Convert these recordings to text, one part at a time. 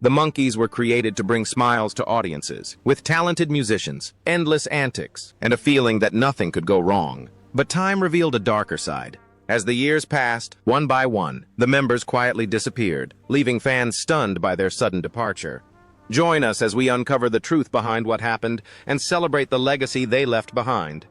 The Monkees were created to bring smiles to audiences, with talented musicians, endless antics, and a feeling that nothing could go wrong. But time revealed a darker side. As the years passed, one by one, the members quietly disappeared, leaving fans stunned by their sudden departure. Join us as we uncover the truth behind what happened and celebrate the legacy they left behind.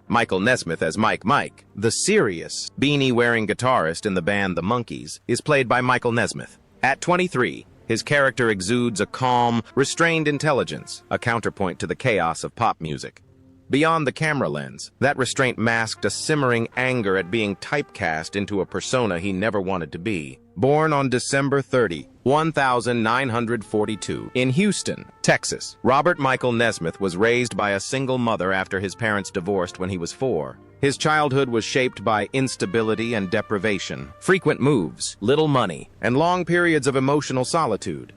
Michael Nesmith as Mike, the serious, beanie-wearing guitarist in the band The Monkees, is played by Michael Nesmith. At 23, his character exudes a calm, restrained intelligence, a counterpoint to the chaos of pop music. Beyond the camera lens, that restraint masked a simmering anger at being typecast into a persona he never wanted to be. Born on December 30, 1942, in Houston, Texas, Robert Michael Nesmith was raised by a single mother after his parents divorced when he was 4. His childhood was shaped by instability and deprivation, frequent moves, little money, and long periods of emotional solitude.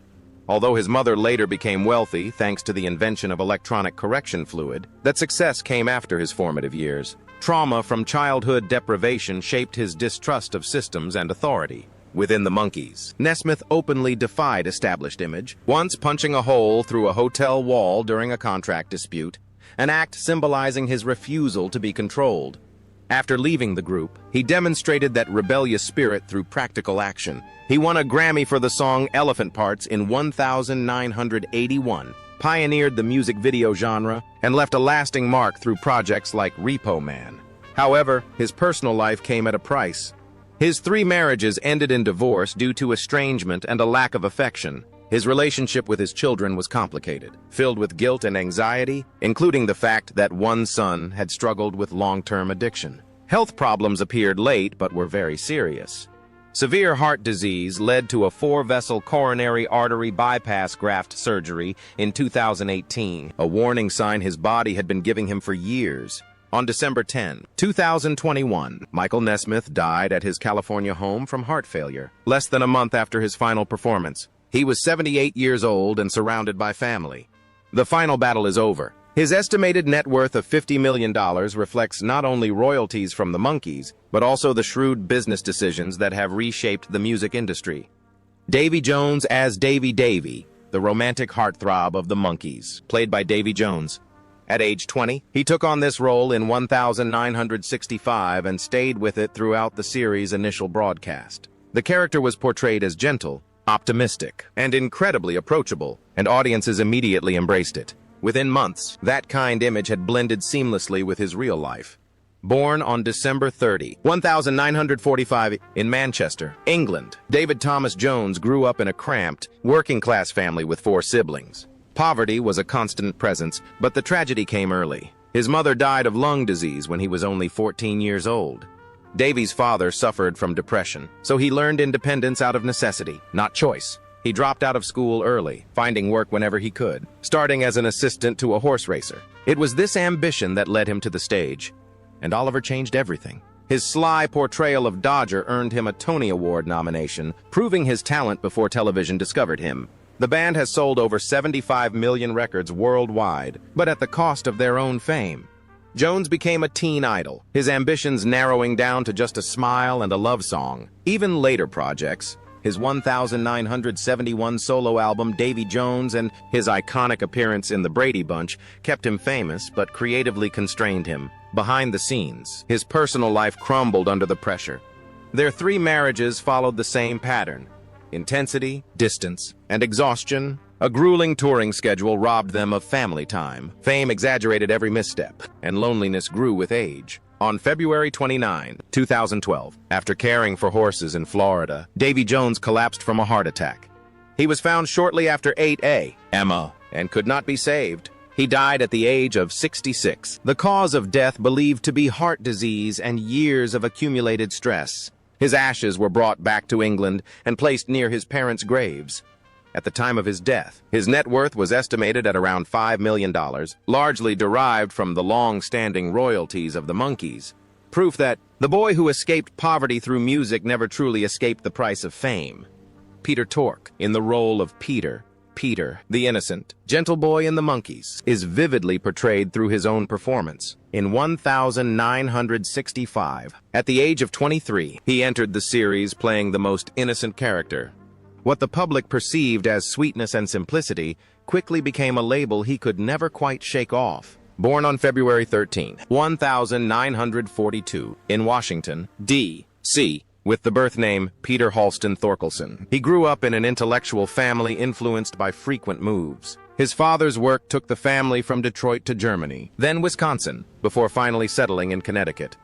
Although his mother later became wealthy thanks to the invention of electronic correction fluid, that success came after his formative years. Trauma from childhood deprivation shaped his distrust of systems and authority. Within the Monkees, Nesmith openly defied established image, once punching a hole through a hotel wall during a contract dispute, an act symbolizing his refusal to be controlled. After leaving the group, he demonstrated that rebellious spirit through practical action. He won a Grammy for the song Elephant Parts in 1981, pioneered the music video genre, and left a lasting mark through projects like Repo Man. However, his personal life came at a price. His 3 marriages ended in divorce due to estrangement and a lack of affection. His relationship with his children was complicated, filled with guilt and anxiety, including the fact that one son had struggled with long-term addiction. Health problems appeared late but were very serious. Severe heart disease led to a 4-vessel coronary artery bypass graft surgery in 2018, a warning sign his body had been giving him for years. On December 10, 2021, Michael Nesmith died at his California home from heart failure, less than a month after his final performance. He was 78 years old and surrounded by family. The final battle is over. His estimated net worth of $50 million reflects not only royalties from the Monkees, but also the shrewd business decisions that have reshaped the music industry. Davy Jones as Davy, the romantic heartthrob of the Monkees, played by Davy Jones. At age 20, he took on this role in 1965 and stayed with it throughout the series' initial broadcast. The character was portrayed as gentle, optimistic, and incredibly approachable, and audiences immediately embraced it. Within months, that kind image had blended seamlessly with his real life. Born on December 30, 1945, in Manchester, England, David Thomas Jones grew up in a cramped, working-class family with 4 siblings. Poverty was a constant presence, but the tragedy came early. His mother died of lung disease when he was only 14 years old. Davy's father suffered from depression, so he learned independence out of necessity, not choice. He dropped out of school early, finding work whenever he could, starting as an assistant to a horse racer. It was this ambition that led him to the stage. And Oliver changed everything. His sly portrayal of Dodger earned him a Tony Award nomination, proving his talent before television discovered him. The band has sold over 75 million records worldwide, but at the cost of their own fame. Jones became a teen idol, his ambitions narrowing down to just a smile and a love song. Even later projects, his 1971 solo album Davy Jones and his iconic appearance in the Brady Bunch kept him famous but creatively constrained him. Behind the scenes, his personal life crumbled under the pressure. Their 3 marriages followed the same pattern: intensity, distance, and exhaustion. A grueling touring schedule robbed them of family time. Fame exaggerated every misstep, and loneliness grew with age. On February 29, 2012, after caring for horses in Florida, Davy Jones collapsed from a heart attack. He was found shortly after 8 Emma, and could not be saved. He died at the age of 66. The cause of death believed to be heart disease and years of accumulated stress. His ashes were brought back to England and placed near his parents' graves. At the time of his death, his net worth was estimated at around $5 million, largely derived from the long-standing royalties of the Monkees. Proof that the boy who escaped poverty through music never truly escaped the price of fame. Peter Tork, in the role of Peter, the innocent, gentle boy in the Monkees, is vividly portrayed through his own performance. In 1965, at the age of 23, he entered the series playing the most innocent character. What the public perceived as sweetness and simplicity quickly became a label he could never quite shake off. Born on February 13, 1942, in Washington, D.C., with the birth name Peter Halston Thorkelson, he grew up in an intellectual family influenced by frequent moves. His father's work took the family from Detroit to Germany, then Wisconsin, before finally settling in Connecticut.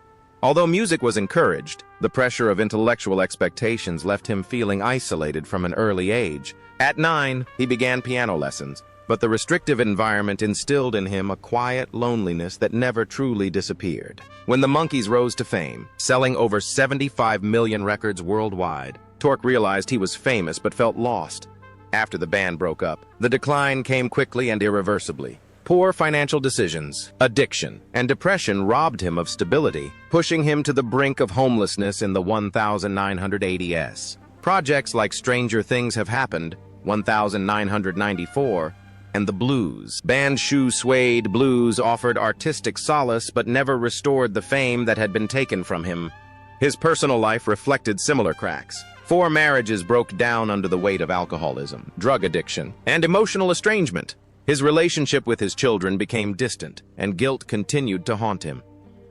Although music was encouraged, the pressure of intellectual expectations left him feeling isolated from an early age. At 9, he began piano lessons, but the restrictive environment instilled in him a quiet loneliness that never truly disappeared. When the Monkees rose to fame, selling over 75 million records worldwide, Tork realized he was famous but felt lost. After the band broke up, the decline came quickly and irreversibly. Poor financial decisions, addiction, and depression robbed him of stability, pushing him to the brink of homelessness in the 1980s. Projects like Stranger Things Have Happened, 1994, and The Blues. Band Shoe Suede Blues offered artistic solace but never restored the fame that had been taken from him. His personal life reflected similar cracks. 4 marriages broke down under the weight of alcoholism, drug addiction, and emotional estrangement. His relationship with his children became distant, and guilt continued to haunt him.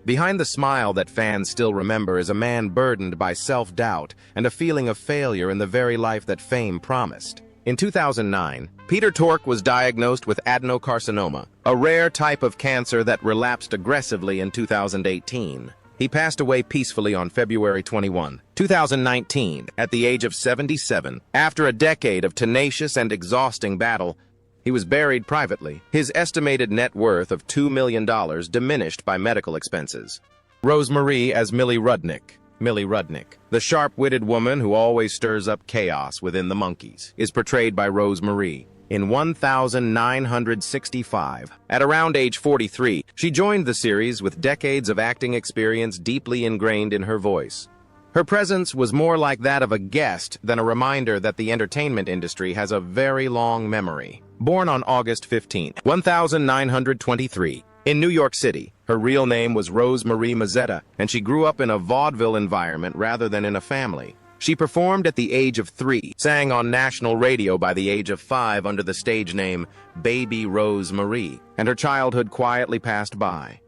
Behind the smile that fans still remember is a man burdened by self-doubt and a feeling of failure in the very life that fame promised. In 2009, Peter Tork was diagnosed with adenocarcinoma, a rare type of cancer that relapsed aggressively in 2018. He passed away peacefully on February 21, 2019, at the age of 77. After a decade of tenacious and exhausting battle, he was buried privately, his estimated net worth of $2 million diminished by medical expenses. Rose Marie as Millie Rudnick. Millie Rudnick, the sharp-witted woman who always stirs up chaos within the Monkees, is portrayed by Rose Marie. In 1965, at around age 43, she joined the series with decades of acting experience deeply ingrained in her voice. Her presence was more like that of a guest than a reminder that the entertainment industry has a very long memory. Born on August 15, 1923, in New York City, her real name was Rose Marie Mazzetta, and she grew up in a vaudeville environment rather than in a family. She performed at the age of 3, sang on national radio by the age of 5 under the stage name Baby Rose Marie, and her childhood quietly passed by.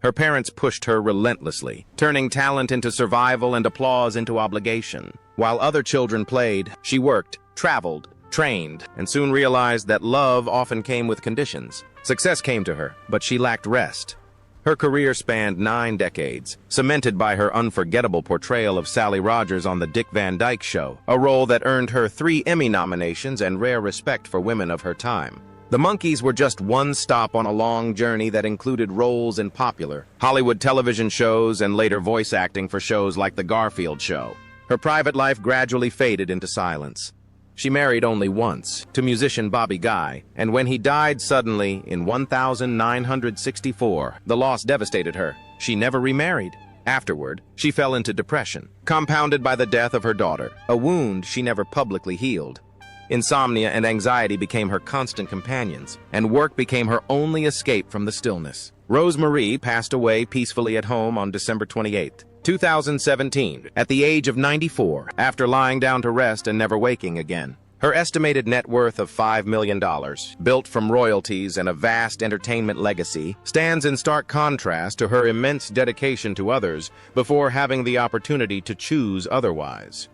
Her parents pushed her relentlessly, turning talent into survival and applause into obligation. While other children played, she worked, traveled, trained, and soon realized that love often came with conditions. Success came to her, but she lacked rest. Her career spanned 9 decades, cemented by her unforgettable portrayal of Sally Rogers on The Dick Van Dyke Show, a role that earned her 3 Emmy nominations and rare respect for women of her time. The Monkees were just one stop on a long journey that included roles in popular Hollywood television shows and later voice acting for shows like The Garfield Show. Her private life gradually faded into silence. She married only once, to musician Bobby Guy, and when he died suddenly in 1964, the loss devastated her. She never remarried. Afterward, she fell into depression, compounded by the death of her daughter, a wound she never publicly healed. Insomnia and anxiety became her constant companions, and work became her only escape from the stillness. Rose Marie passed away peacefully at home on December 28, 2017, at the age of 94, after lying down to rest and never waking again. Her estimated net worth of $5 million, built from royalties and a vast entertainment legacy, stands in stark contrast to her immense dedication to others before having the opportunity to choose otherwise.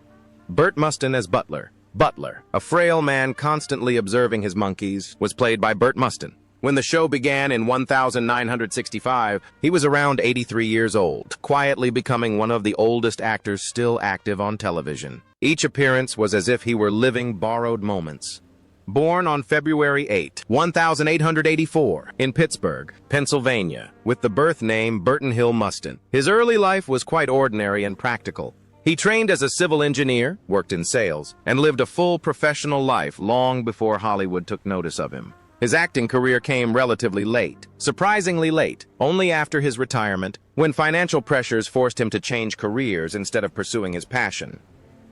Burt Mustin as Butler. Butler, a frail man constantly observing his Monkees, was played by Burt Mustin. When the show began in 1965, he was around 83 years old, quietly becoming one of the oldest actors still active on television. Each appearance was as if he were living borrowed moments. Born on February 8, 1884, in Pittsburgh, Pennsylvania, with the birth name Burton Hill Mustin, his early life was quite ordinary and practical. He trained as a civil engineer, worked in sales, and lived a full professional life long before Hollywood took notice of him. His acting career came relatively late, surprisingly late, only after his retirement, when financial pressures forced him to change careers instead of pursuing his passion.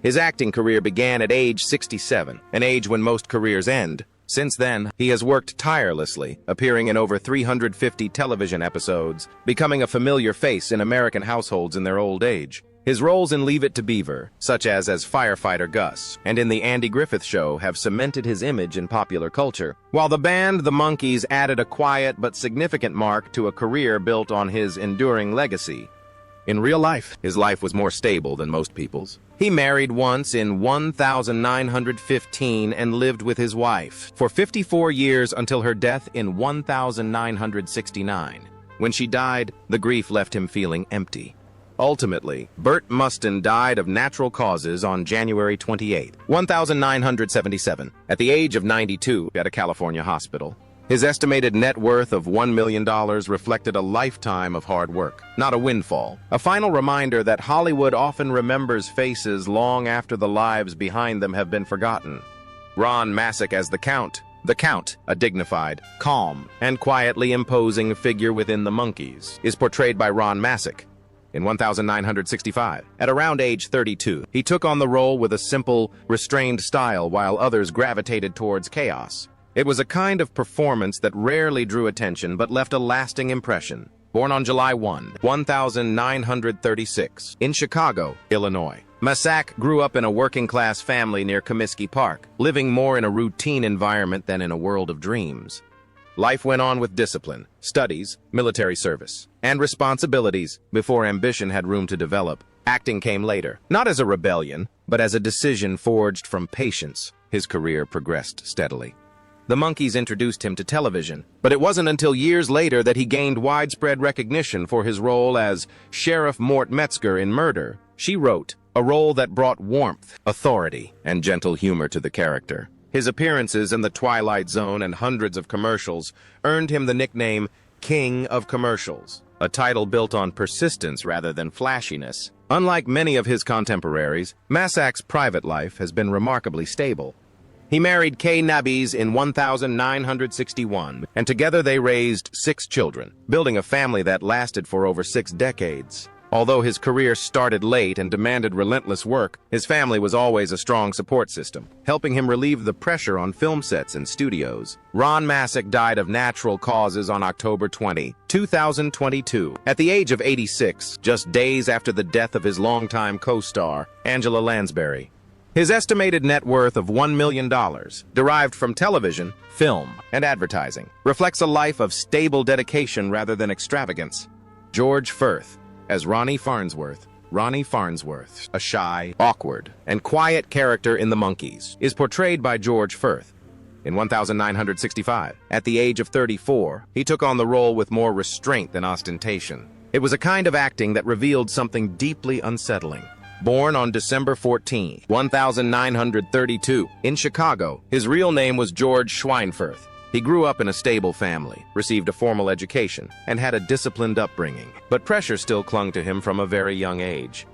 His acting career began at age 67, an age when most careers end. Since then, he has worked tirelessly, appearing in over 350 television episodes, becoming a familiar face in American households in their old age. His roles in Leave It to Beaver, such as firefighter Gus, and in The Andy Griffith Show have cemented his image in popular culture, while the band The Monkees added a quiet but significant mark to a career built on his enduring legacy. In real life, his life was more stable than most people's. He married once in 1915 and lived with his wife for 54 years until her death in 1969. When she died, the grief left him feeling empty. Ultimately, Burt Mustin died of natural causes on January 28, 1977, at the age of 92 at a California hospital. His estimated net worth of $1 million reflected a lifetime of hard work, not a windfall. A final reminder that Hollywood often remembers faces long after the lives behind them have been forgotten. Ron Masick as the Count. The Count, a dignified, calm, and quietly imposing figure within the Monkees, is portrayed by Ron Masick. In 1965, at around age 32, he took on the role with a simple, restrained style while others gravitated towards chaos. It was a kind of performance that rarely drew attention but left a lasting impression. Born on July 1, 1936, in Chicago, Illinois, Masick grew up in a working-class family near Comiskey Park, living more in a routine environment than in a world of dreams. Life went on with discipline, studies, military service, and responsibilities before ambition had room to develop. Acting came later, not as a rebellion, but as a decision forged from patience. His career progressed steadily. The Monkees introduced him to television, but it wasn't until years later that he gained widespread recognition for his role as Sheriff Mort Metzger in Murder, She Wrote, a role that brought warmth, authority, and gentle humor to the character. His appearances in The Twilight Zone and hundreds of commercials earned him the nickname King of Commercials, a title built on persistence rather than flashiness. Unlike many of his contemporaries, Masick's private life has been remarkably stable. He married Kay Nabbies in 1961, and together they raised 6 children, building a family that lasted for over 6 decades. Although his career started late and demanded relentless work, his family was always a strong support system, helping him relieve the pressure on film sets and studios. Ron Masick died of natural causes on October 20, 2022, at the age of 86, just days after the death of his longtime co-star, Angela Lansbury. His estimated net worth of $1 million, derived from television, film, and advertising, reflects a life of stable dedication rather than extravagance. George Firth, as Ronnie Farnsworth. Ronnie Farnsworth, a shy, awkward, and quiet character in The Monkees, is portrayed by George Firth. In 1965, at the age of 34, he took on the role with more restraint than ostentation. It was a kind of acting that revealed something deeply unsettling. Born on December 14, 1932, in Chicago, his real name was George Schweinfurth. He grew up in a stable family, received a formal education, and had a disciplined upbringing, but pressure still clung to him from a very young age.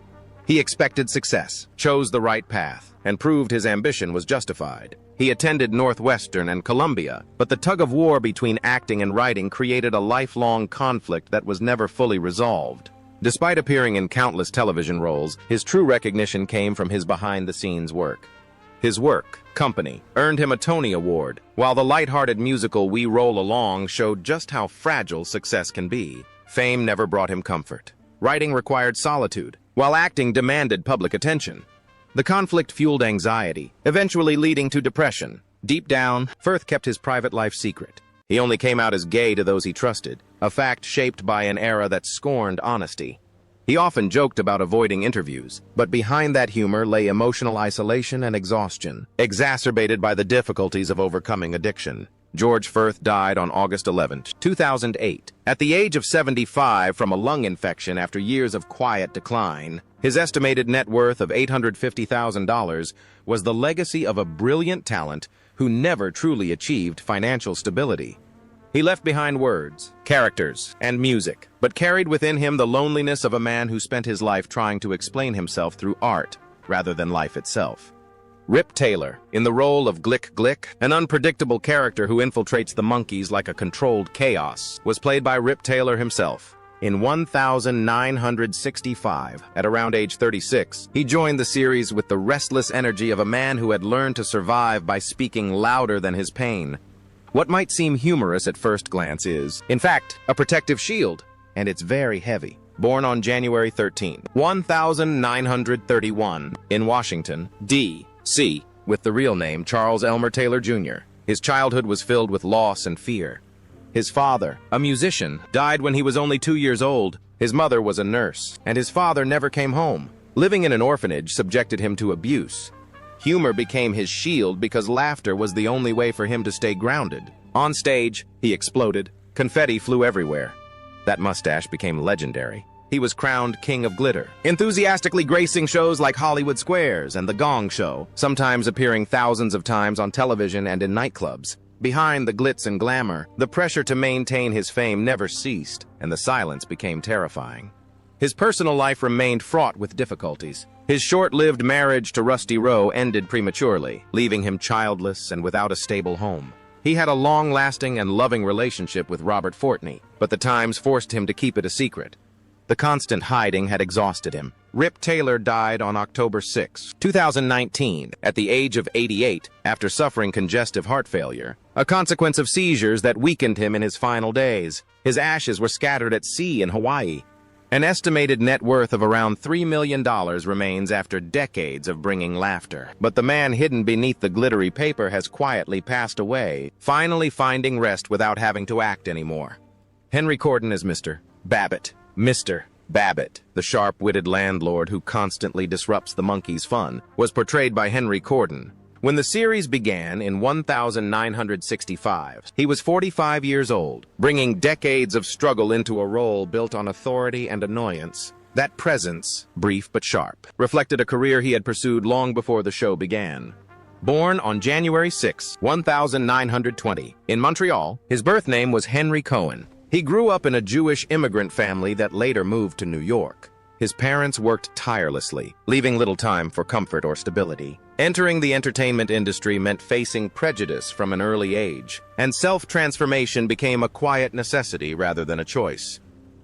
He expected success, chose the right path, and proved his ambition was justified. He attended Northwestern and Columbia, but the tug-of-war between acting and writing created a lifelong conflict that was never fully resolved. Despite appearing in countless television roles, his true recognition came from his behind-the-scenes work. His work, Company, earned him a Tony Award, while the lighthearted musical We Roll Along showed just how fragile success can be. Fame never brought him comfort. Writing required solitude, while acting demanded public attention. The conflict fueled anxiety, eventually leading to depression. Deep down, Firth kept his private life secret. He only came out as gay to those he trusted, a fact shaped by an era that scorned honesty. He often joked about avoiding interviews, but behind that humor lay emotional isolation and exhaustion, exacerbated by the difficulties of overcoming addiction. George Firth died on August 11, 2008, at the age of 75 from a lung infection after years of quiet decline. His estimated net worth of $850,000 was the legacy of a brilliant talent who never truly achieved financial stability. He left behind words, characters, and music, but carried within him the loneliness of a man who spent his life trying to explain himself through art, rather than life itself. Rip Taylor, in the role of Glick Glick, an unpredictable character who infiltrates the Monkees like a controlled chaos, was played by Rip Taylor himself. In 1965, at around age 36, he joined the series with the restless energy of a man who had learned to survive by speaking louder than his pain. What might seem humorous at first glance is, in fact, a protective shield, and it's very heavy. born on January 13, 1931, in Washington, D.C., with the real name Charles Elmer Taylor Jr. His childhood was filled with loss and fear. His father, a musician, died when he was only 2 years old. His mother was a nurse, and his father never came home. Living in an orphanage subjected him to abuse. Humor became his shield because laughter was the only way for him to stay grounded. On stage, he exploded. Confetti flew everywhere. That mustache became legendary. He was crowned King of Glitter, enthusiastically gracing shows like Hollywood Squares and The Gong Show, sometimes appearing thousands of times on television and in nightclubs. Behind the glitz and glamour, the pressure to maintain his fame never ceased, and the silence became terrifying. His personal life remained fraught with difficulties. His short-lived marriage to Rusty Rowe ended prematurely, leaving him childless and without a stable home. He had a long-lasting and loving relationship with Robert Fortney, but the Times forced him to keep it a secret. The constant hiding had exhausted him. Rip Taylor died on October 6, 2019, at the age of 88, after suffering congestive heart failure, a consequence of seizures that weakened him in his final days. His ashes were scattered at sea in Hawaii. An estimated net worth of around $3 million remains after decades of bringing laughter. But the man hidden beneath the glittery paper has quietly passed away, finally finding rest without having to act anymore. Henry Corden is Mr. Babbitt. Mr. Babbitt, the sharp-witted landlord who constantly disrupts the Monkees' fun, was portrayed by Henry Corden. When the series began in 1965, he was 45 years old, bringing decades of struggle into a role built on authority and annoyance. That presence, brief but sharp, reflected a career he had pursued long before the show began. Born on January 6, 1920, in Montreal, his birth name was Henry Cohen. He grew up in a Jewish immigrant family that later moved to New York. His parents worked tirelessly, leaving little time for comfort or stability. Entering the entertainment industry meant facing prejudice from an early age, and self-transformation became a quiet necessity rather than a choice.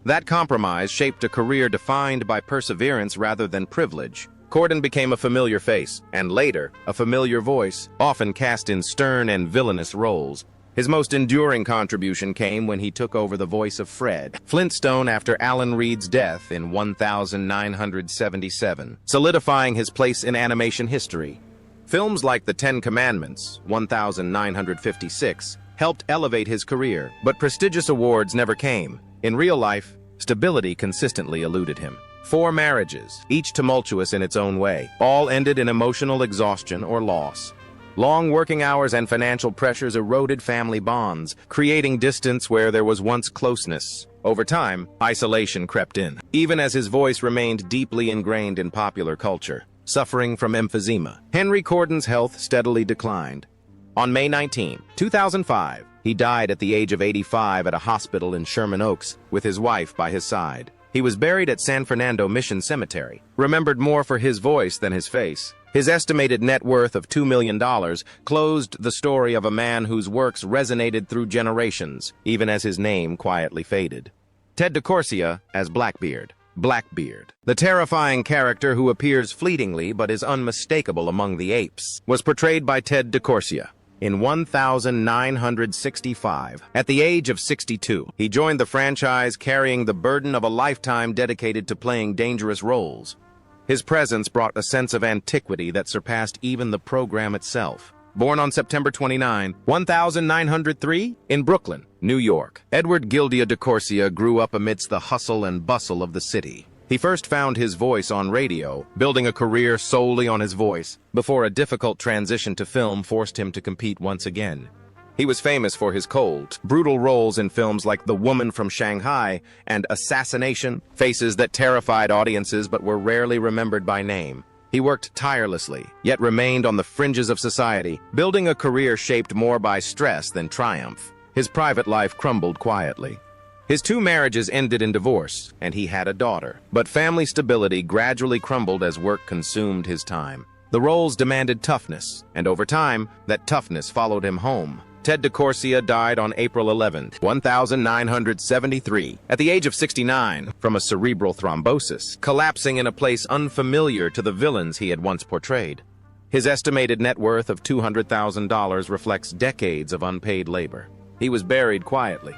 That compromise shaped a career defined by perseverance rather than privilege. Corden became a familiar face, and later, a familiar voice, often cast in stern and villainous roles. His most enduring contribution came when he took over the voice of Fred Flintstone after Alan Reed's death in 1977, solidifying his place in animation history. Films like The Ten Commandments, 1956, helped elevate his career, but prestigious awards never came. In real life, stability consistently eluded him. 4 marriages, each tumultuous in its own way, all ended in emotional exhaustion or loss. Long working hours and financial pressures eroded family bonds, creating distance where there was once closeness. Over time, isolation crept in, even as his voice remained deeply ingrained in popular culture. Suffering from emphysema, Henry Corden's health steadily declined. On May 19, 2005, he died at the age of 85 at a hospital in Sherman Oaks, with his wife by his side. He was buried at San Fernando Mission Cemetery, remembered more for his voice than his face. His estimated net worth of $2 million closed the story of a man whose works resonated through generations, even as his name quietly faded. Ted DeCorsia as Blackbeard. Blackbeard, the terrifying character who appears fleetingly but is unmistakable among the apes, was portrayed by Ted DeCorsia. In 1965, at the age of 62, he joined the franchise carrying the burden of a lifetime dedicated to playing dangerous roles. His presence brought a sense of antiquity that surpassed even the program itself. Born on September 29, 1903, in Brooklyn, New York, Edward Gildia DeCorsia grew up amidst the hustle and bustle of the city. He first found his voice on radio, building a career solely on his voice, before a difficult transition to film forced him to compete once again. He was famous for his cold, brutal roles in films like The Woman from Shanghai and Assassination, faces that terrified audiences but were rarely remembered by name. He worked tirelessly, yet remained on the fringes of society, building a career shaped more by stress than triumph. His private life crumbled quietly. His 2 marriages ended in divorce, and he had a daughter. But family stability gradually crumbled as work consumed his time. The roles demanded toughness, and over time, that toughness followed him home. Ted DeCorsia died on April 11, 1973, at the age of 69, from a cerebral thrombosis, collapsing in a place unfamiliar to the villains he had once portrayed. His estimated net worth of $200,000 reflects decades of unpaid labor. He was buried quietly,